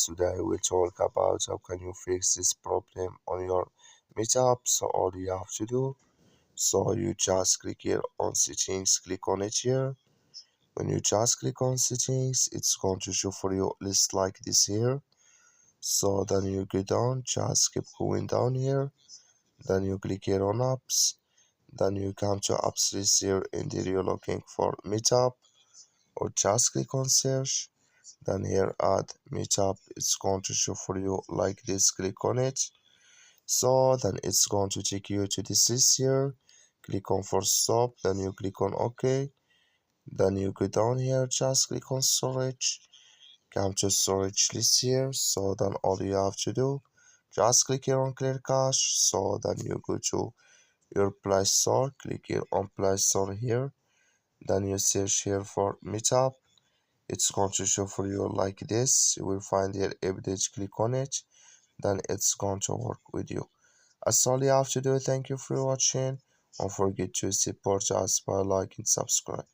Today we'll talk about how can you fix this problem on your Meetup. So all you have to do, so you just click here on settings, click on it here. When you just click on settings, it's going to show for you a list like this here. So then you go down, just keep going down here. Then you click here on apps. Then you come to apps list here and there you're looking for Meetup, or just click on search. Then here add Meetup, it's going to show for you like this, click on it. So then it's going to take you to this list here. Click on first stop, then you click on OK. Then you go down here, just click on storage. Come to storage list here. So then all you have to do, just click here on clear cache. So then you go to your Play Store, click here on Play Store here. Then you search here for Meetup. It's going to show for you like this. You will find here update, click on it. Then it's going to work with you. That's all you have to do. Thank you for watching. Don't forget to support us by liking and subscribe.